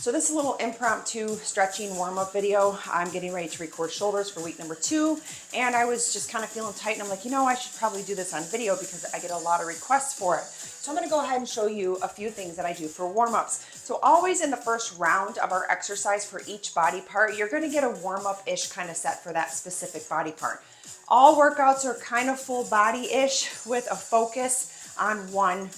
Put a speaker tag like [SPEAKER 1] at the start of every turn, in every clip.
[SPEAKER 1] So this is a little impromptu stretching warm-up video. I'm getting ready to record shoulders for week number 2, and I was just kind of feeling tight, and I'm like, you know, I should probably do this on video because I get a lot of requests for it. So I'm going to go ahead and show you a few things that I do for warm-ups. So always in the first round of our exercise for each body part, you're going to get a warm-up-ish kind of set for that specific body part. All workouts are kind of full body-ish with a focus on one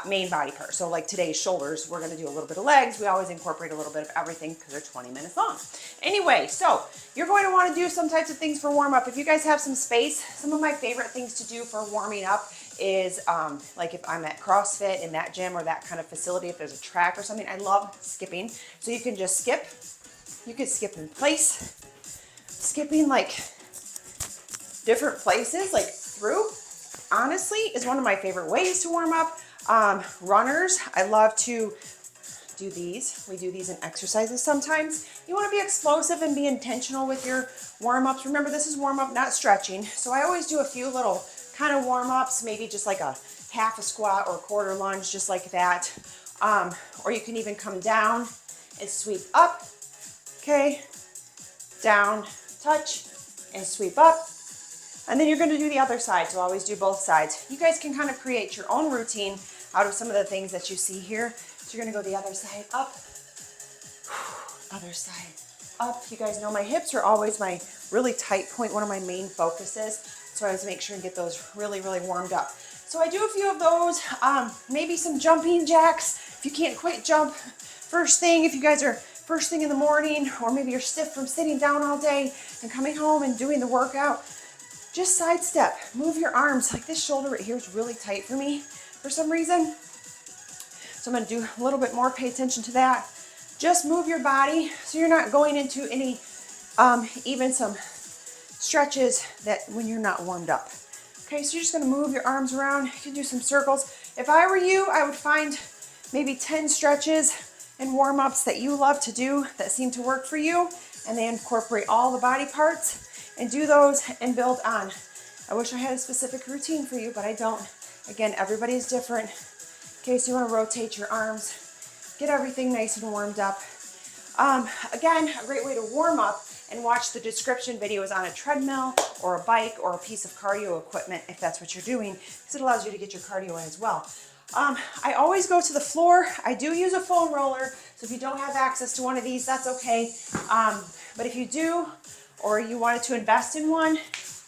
[SPEAKER 1] main body part. So like today's shoulders, we're going to do a little bit of legs. We always incorporate a little bit of everything because they're 20 minutes long. Anyway, so you're going to want to do some types of things for warm up. If you guys have some space, some of my favorite things to do for warming up is like if I'm at CrossFit in that gym or that kind of facility, if there's a track or something, I love skipping. So you can just skip. You can skip in place. Skipping like different places, like through, honestly, is one of my favorite ways to warm up. Runners, I love to do these. We do these in exercises sometimes. You want to be explosive and be intentional with your warm-ups. Remember, this is warm-up, not stretching. So I always do a few little kind of warm-ups, maybe just like a half a squat or a quarter lunge, just like that. Or you can even come down and sweep up, okay? Down, touch, and sweep up. And then you're going to do the other side, so always do both sides. You guys can kind of create your own routine out of some of the things that you see here. So you're going to go the other side up, other side up. You guys know my hips are always my really tight point, one of my main focuses. So I always make sure and get those really, really warmed up. So I do a few of those, maybe some jumping jacks. If you can't quite jump first thing, if you guys are first thing in the morning, or maybe you're stiff from sitting down all day and coming home and doing the workout, just sidestep, move your arms. Like this shoulder right here is really tight for me for some reason. So I'm going to do a little bit more, pay attention to that. Just move your body so you're not going into any, even some stretches that when you're not warmed up. Okay, so you're just going to move your arms around. You can do some circles. If I were you, I would find maybe 10 stretches and warm-ups that you love to do that seem to work for you, and they incorporate all the body parts. And do those and build on. I wish I had a specific routine for you, but I don't. Again, everybody's different. Okay, so you want to rotate your arms, get everything nice and warmed up. Again, a great way to warm up and watch the description videos on a treadmill or a bike or a piece of cardio equipment if that's what you're doing, because it allows you to get your cardio in as well. I always go to the floor. I do use a foam roller, so if you don't have access to one of these, that's okay. But if you do, or you wanted to invest in one,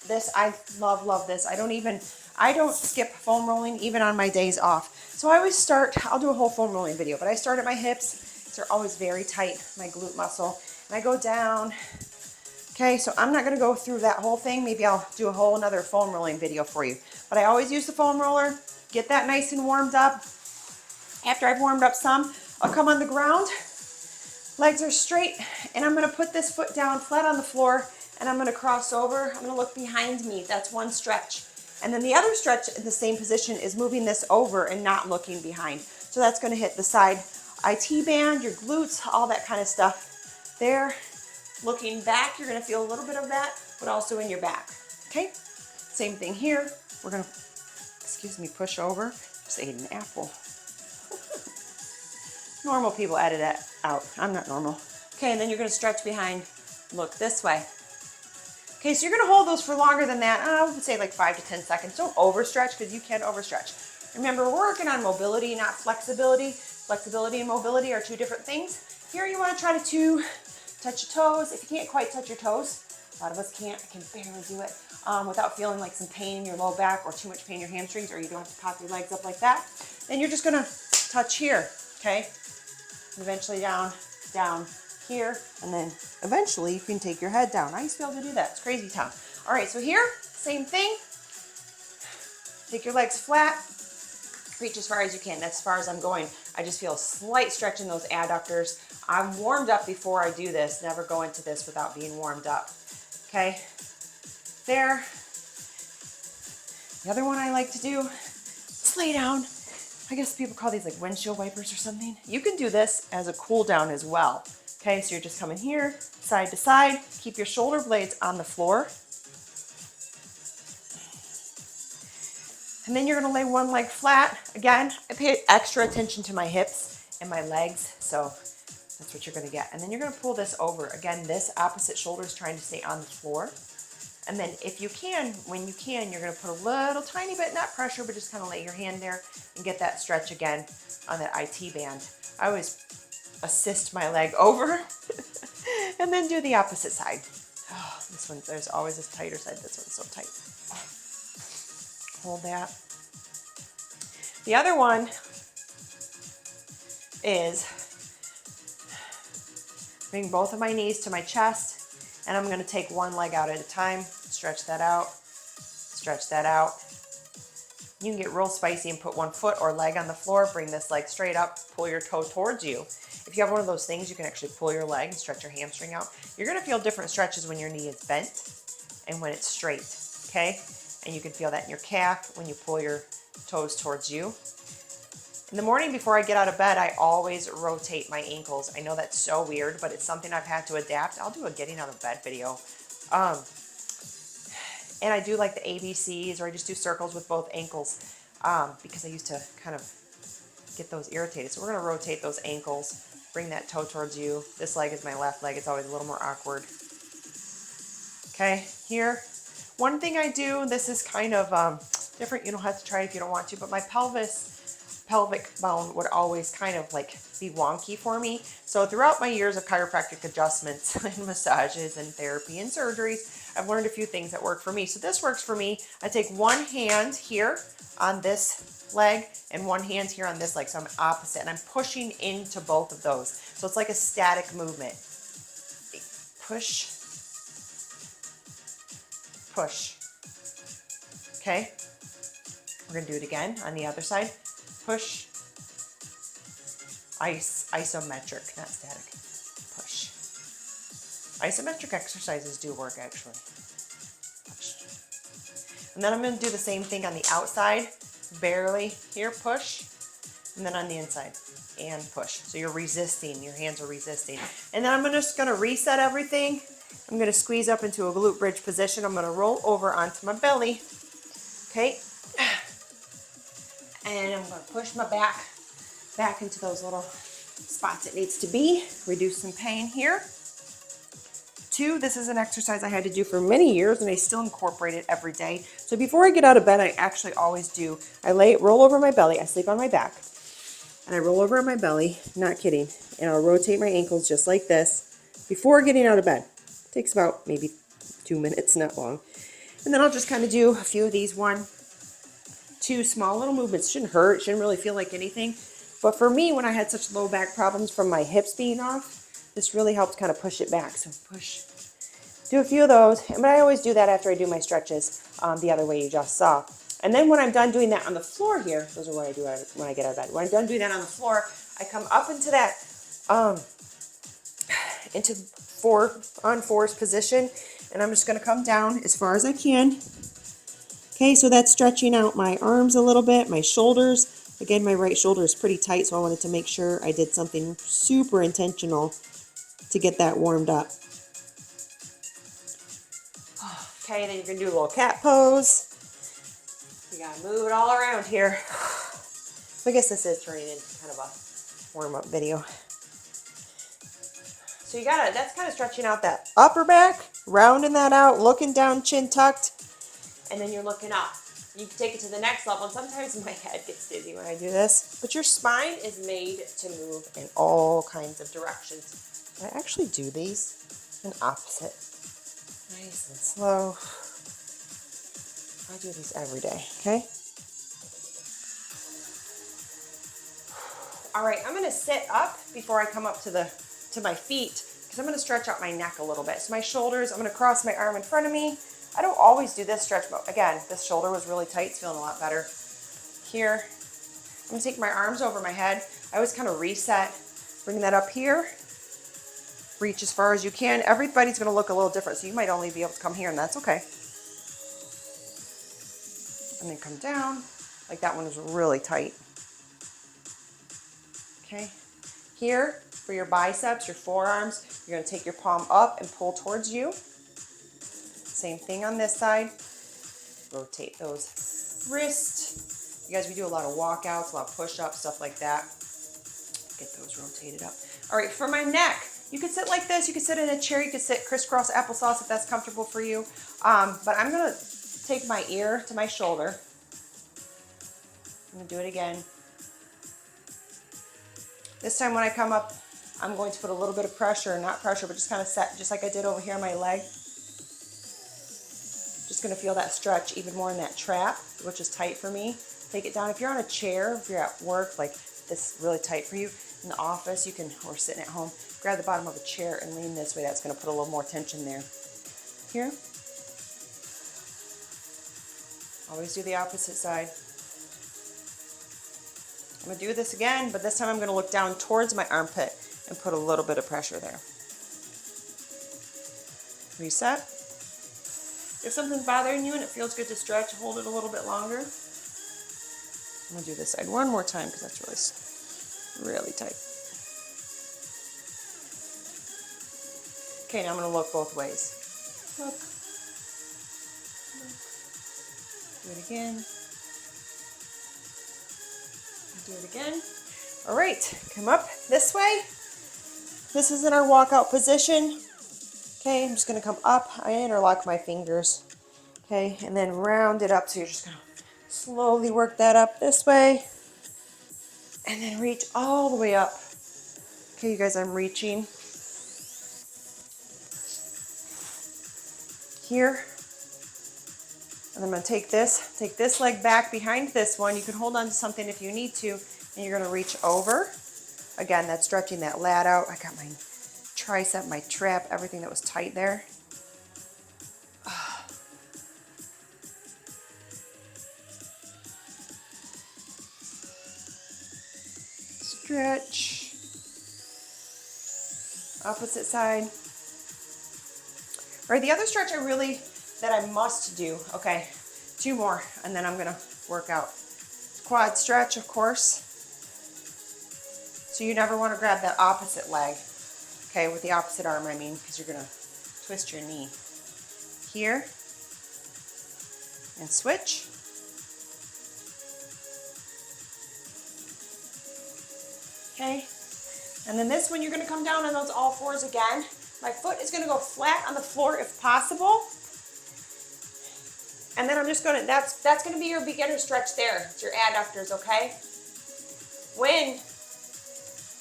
[SPEAKER 1] this, I love this. I don't skip foam rolling even on my days off. So I always start, I'll do a whole foam rolling video, but I start at my hips. They're always very tight, my glute muscle. And I go down. Okay, so I'm not gonna go through that whole thing. Maybe I'll do a whole another foam rolling video for you. But I always use the foam roller, get that nice and warmed up. After I've warmed up some, I'll come on the ground. Legs are straight, and I'm going to put this foot down flat on the floor, and I'm going to cross over. I'm going to look behind me. That's one stretch. And then the other stretch in the same position is moving this over and not looking behind. So that's going to hit the side IT band, your glutes, all that kind of stuff there. Looking back, you're going to feel a little bit of that, but also in your back. Okay? Same thing here. We're going to, excuse me, push over. Just ate an apple. Normal people edit that out. I'm not normal. Okay, and then you're going to stretch behind. Look this way. Okay, so you're going to hold those for longer than that. I would say like 5 to 10 seconds. Don't overstretch because you can overstretch. Remember, we're working on mobility, not flexibility. Flexibility and mobility are two different things. Here you want to try to touch your toes. If you can't quite touch your toes, a lot of us can't. I can barely do it without feeling like some pain in your low back or too much pain in your hamstrings, or you don't have to pop your legs up like that. Then you're just going to touch here, okay? Eventually down here, and then eventually you can take your head down. I used to be able to do that. It's crazy town. All right, so here, same thing. Take your legs flat, reach as far as you can. That's as far as I'm going. I just feel a slight stretch in those adductors. I'm warmed up before I do this. Never go into this without being warmed up. Okay, there. The other one I like to do is lay down. I guess people call these like windshield wipers or something. You can do this as a cool down as well. Okay, so you're just coming here, side to side. Keep your shoulder blades on the floor. And then you're gonna lay one leg flat. Again, I pay extra attention to my hips and my legs. So That's what you're going to get. And then you're going to pull this over. Again, this opposite shoulder is trying to stay on the floor. And then if you can, when you can, you're going to put a little tiny bit, not pressure, but just kind of lay your hand there and get that stretch again on that IT band. I always assist my leg over and then do the opposite side. Oh, this one, there's always this tighter side. This one's so tight. Hold that. The other one is bring both of my knees to my chest, and I'm going to take one leg out at a time. Stretch that out. Stretch that out. You can get real spicy and put one foot or leg on the floor. Bring this leg straight up. Pull your toe towards you. If you have one of those things, you can actually pull your leg and stretch your hamstring out. You're going to feel different stretches when your knee is bent and when it's straight, okay? And you can feel that in your calf when you pull your toes towards you. In the morning before I get out of bed, I always rotate my ankles. I know that's so weird, but it's something I've had to adapt. I'll do a getting out of bed video. And I do like the ABCs, or I just do circles with both ankles because I used to kind of get those irritated. So we're going to rotate those ankles, bring that toe towards you. This leg is my left leg. It's always a little more awkward. Okay, here. One thing I do, this is kind of different. You don't have to try it if you don't want to, but my pelvic bone would always kind of like be wonky for me. So throughout my years of chiropractic adjustments and massages and therapy and surgeries, I've learned a few things that work for me. So this works for me. I take one hand here on this leg and one hand here on this leg. So I'm opposite and I'm pushing into both of those. So it's like a static movement. Push, push. Okay. We're going to do it again on the other side. Push, isometric, not static, push. Isometric exercises do work actually. Push. And then I'm going to do the same thing on the outside, barely, here, push, and then on the inside, and push. So you're resisting, your hands are resisting. And then I'm just going to reset everything. I'm going to squeeze up into a glute bridge position. I'm going to roll over onto my belly, okay? And I'm going to push my back into those little spots it needs to be. Reduce some pain here. 2, this is an exercise I had to do for many years and I still incorporate it every day. So before I get out of bed, I actually always do, roll over my belly, I sleep on my back, and I roll over on my belly, not kidding, and I'll rotate my ankles just like this before getting out of bed. It takes about maybe 2 minutes, not long. And then I'll just kind of do a few of these 1, 2 small little movements. Shouldn't hurt, shouldn't really feel like anything. But for me, when I had such low back problems from my hips being off, this really helps kind of push it back. So push, do a few of those. But I always do that after I do my stretches the other way you just saw. And then when I'm done doing that on the floor here, those are what I do when I get out of bed. When I'm done doing that on the floor, I come up into that, into 4-on-4s position. And I'm just going to come down as far as I can. Okay, so that's stretching out my arms a little bit, my shoulders. Again, my right shoulder is pretty tight, so I wanted to make sure I did something super intentional to get that warmed up. Okay, then you're going to do a little cat pose. You got to move it all around here. So I guess this is turning into kind of a warm-up video. So you got to, that's kind of stretching out that upper back, rounding that out, looking down, chin tucked. And then you're looking up. You can take it to the next level. And sometimes my head gets dizzy when I do this. But your spine is made to move in all kinds of directions. I actually do these in opposite. Nice and slow. I do these every day, okay? All right, I'm going to sit up before I come up to my feet because I'm going to stretch out my neck a little bit. So my shoulders, I'm going to cross my arm in front of me. I don't always do this stretch, but again, this shoulder was really tight. It's feeling a lot better. Here, I'm going to take my arms over my head. I always kind of reset, bring that up here. Reach as far as you can. Everybody's going to look a little different, so you might only be able to come here, and that's okay. And then come down. Like that one is really tight. Okay. Here, for your biceps, your forearms, you're going to take your palm up and pull towards you. Same thing on this side. Rotate those wrists. You guys, we do a lot of walkouts, a lot of push-ups, stuff like that. Get those rotated up. All right, for my neck, you could sit like this. You could sit in a chair. You could sit crisscross applesauce if that's comfortable for you. But I'm going to take my ear to my shoulder. I'm going to do it again. This time when I come up, I'm going to put a little bit of pressure, not pressure, but just kind of set, just like I did over here on my leg. Just going to feel that stretch even more in that trap, which is tight for me. Take it down. If you're on a chair, if you're at work, like this is really tight for you, in the office, you can, or sitting at home, grab the bottom of a chair and lean this way. That's going to put a little more tension there. Here. Always do the opposite side. I'm going to do this again, but this time I'm going to look down towards my armpit and put a little bit of pressure there. Reset. If something's bothering you and it feels good to stretch, hold it a little bit longer. I'm going to do this side one more time because that's really tight. Okay, now I'm going to look both ways. Look. Do it again. Do it again. All right, come up this way. This is in our walkout position. Okay, I'm just going to come up. I interlock my fingers. Okay, and then round it up. So you're just going to slowly work that up this way. And then reach all the way up. Okay, you guys, I'm reaching here. And I'm going to take this leg back behind this one. You can hold on to something if you need to, and you're going to reach over. Again, that's stretching that lat out. I got my tricep, my trap, everything that was tight there. Stretch. Opposite side. All right, the other stretch that I must do, okay, 2 more, and then I'm gonna work out. Quad stretch, of course. So you never wanna grab that opposite leg, okay, with the opposite arm, I mean, because you're gonna twist your knee. Here, and switch. Okay, and then this one, you're gonna come down on those all fours again. My foot is gonna go flat on the floor if possible. And then I'm just gonna, that's gonna be your beginner stretch there. It's your adductors, okay? When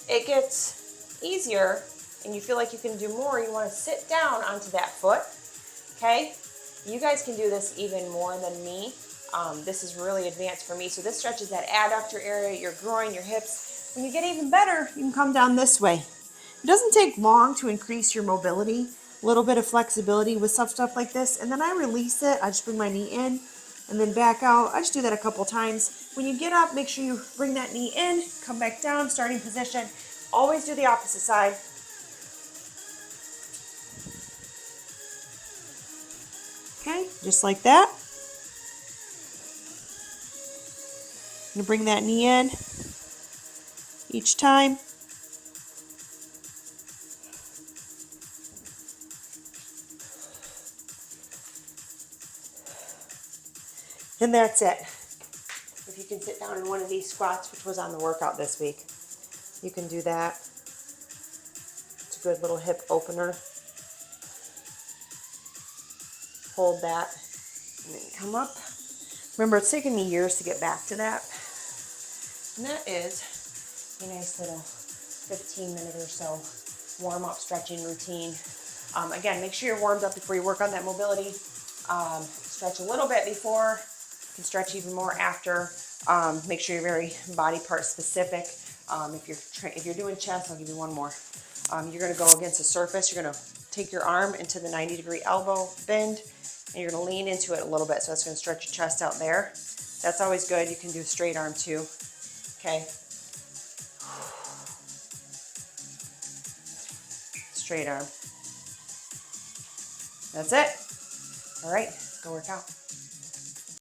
[SPEAKER 1] it gets easier and you feel like you can do more, you wanna sit down onto that foot, okay? You guys can do this even more than me. This is really advanced for me. So this stretches that adductor area, your groin, your hips. When you get even better, you can come down this way. It doesn't take long to increase your mobility. A little bit of flexibility with stuff like this, and then I release it. I just bring my knee in and then back out. I just do that a couple times. When you get up, make sure you bring that knee in, come back down, starting position. Always do the opposite side. Okay, just like that. You bring that knee in each time. And that's it. If you can sit down in one of these squats, which was on the workout this week, you can do that. It's a good little hip opener. Hold that, and then come up. Remember, it's taken me years to get back to that. And that is a nice little 15-minute or so warm-up stretching routine. Again, make sure you're warmed up before you work on that mobility. Stretch a little bit before. You can stretch even more after. Make sure you're very body part specific. If you're doing chest, I'll give you one more. You're going to go against a surface. You're going to take your arm into the 90-degree elbow bend, and you're going to lean into it a little bit. So that's going to stretch your chest out there. That's always good. You can do straight arm too. Okay. Straight arm. That's it. All right, go work out.